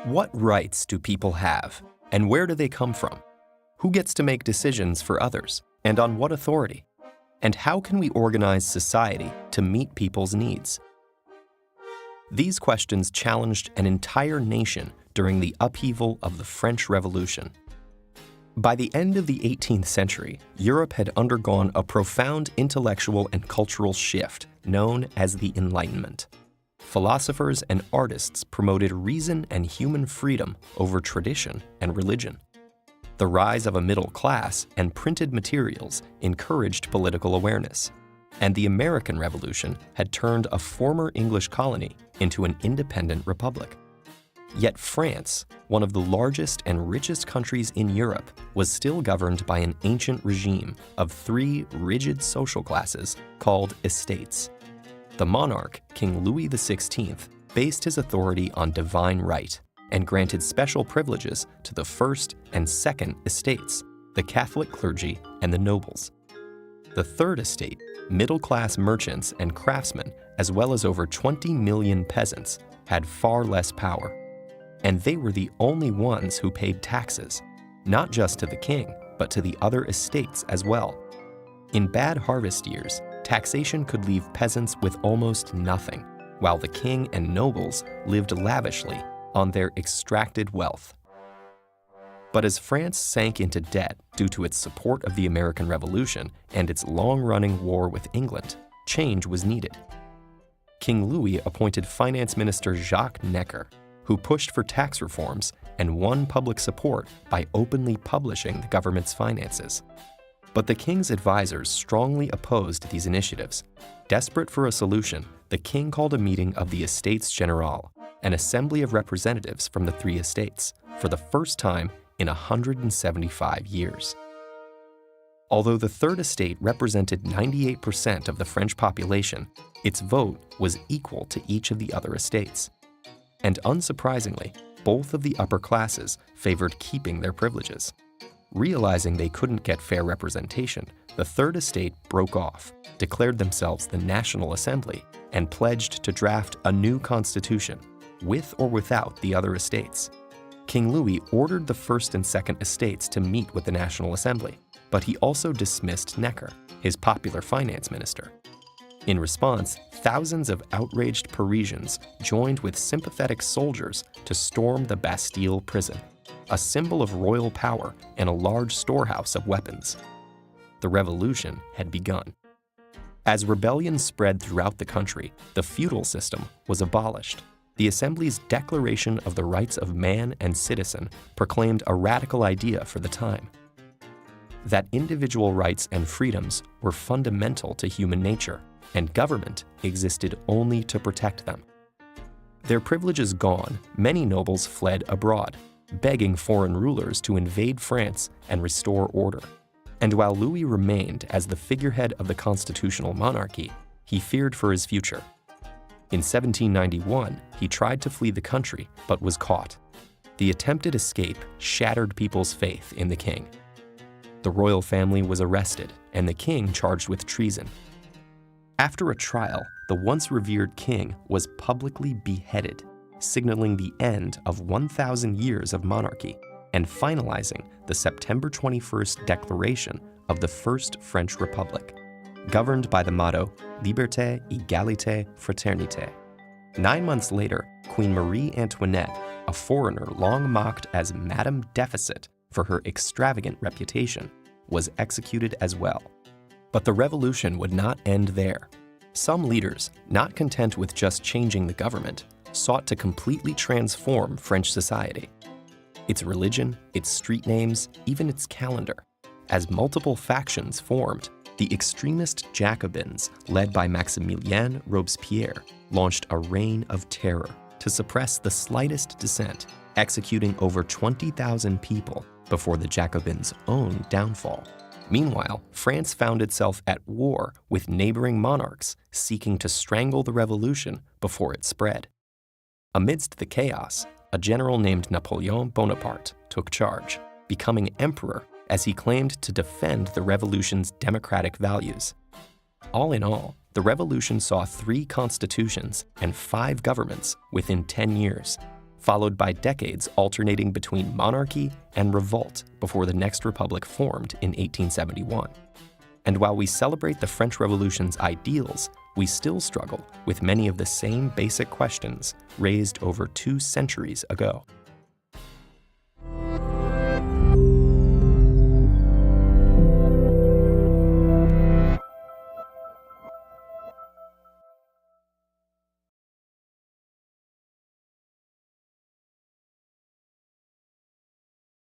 What rights do people have, and where do they come from? Who gets to make decisions for others, and on what authority? And how can we organize society to meet people's needs? These questions challenged an entire nation during the upheaval of the French Revolution. By the end of the 18th century, Europe had undergone a profound intellectual and cultural shift known as the Enlightenment. Philosophers and artists promoted reason and human freedom over tradition and religion. The rise of a middle class and printed materials encouraged political awareness, and the American Revolution had turned a former English colony into an independent republic. Yet France, one of the largest and richest countries in Europe, was still governed by an ancient regime of three rigid social classes called estates. The monarch, King Louis XVI, based his authority on divine right and granted special privileges to the first and second estates, the Catholic clergy and the nobles. The third estate, middle-class merchants and craftsmen, as well as over 20 million peasants, had far less power. And they were the only ones who paid taxes, not just to the king, but to the other estates as well. In bad harvest years, taxation could leave peasants with almost nothing, while the king and nobles lived lavishly on their extracted wealth. But as France sank into debt due to its support of the American Revolution and its long-running war with England, change was needed. King Louis appointed Finance Minister Jacques Necker, who pushed for tax reforms and won public support by openly publishing the government's finances. But the king's advisors strongly opposed these initiatives. Desperate for a solution, the king called a meeting of the Estates General, an assembly of representatives from the three estates, for the first time in 175 years. Although the Third Estate represented 98% of the French population, its vote was equal to each of the other estates. And unsurprisingly, both of the upper classes favored keeping their privileges. Realizing they couldn't get fair representation, the Third Estate broke off, declared themselves the National Assembly, and pledged to draft a new constitution, with or without the other estates. King Louis ordered the First and Second Estates to meet with the National Assembly, but he also dismissed Necker, his popular finance minister. In response, thousands of outraged Parisians joined with sympathetic soldiers to storm the Bastille prison, a symbol of royal power and a large storehouse of weapons. The revolution had begun. As rebellion spread throughout the country, the feudal system was abolished. The Assembly's Declaration of the Rights of Man and Citizen proclaimed a radical idea for the time: that individual rights and freedoms were fundamental to human nature, and government existed only to protect them. Their privileges gone, many nobles fled abroad, begging foreign rulers to invade France and restore order. And while Louis remained as the figurehead of the constitutional monarchy, he feared for his future. In 1791, he tried to flee the country but was caught. The attempted escape shattered people's faith in the king. The royal family was arrested and the king charged with treason. After a trial, the once revered king was publicly beheaded, signaling the end of 1,000 years of monarchy and finalizing the September 21st declaration of the First French Republic, governed by the motto Liberté, Égalité, Fraternité. 9 months later, Queen Marie Antoinette, a foreigner long mocked as Madame Deficit for her extravagant reputation, was executed as well. But the revolution would not end there. Some leaders, not content with just changing the government, sought to completely transform French society. Its religion, its street names, even its calendar. As multiple factions formed, the extremist Jacobins, led by Maximilien Robespierre, launched a reign of terror to suppress the slightest dissent, executing over 20,000 people before the Jacobins' own downfall. Meanwhile, France found itself at war with neighboring monarchs seeking to strangle the revolution before it spread. Amidst the chaos, a general named Napoleon Bonaparte took charge, becoming emperor as he claimed to defend the revolution's democratic values. All in all, the revolution saw 3 constitutions and 5 governments within 10 years, followed by decades alternating between monarchy and revolt before the next republic formed in 1871. And while we celebrate the French Revolution's ideals, we still struggle with many of the same basic questions raised over 2 centuries ago.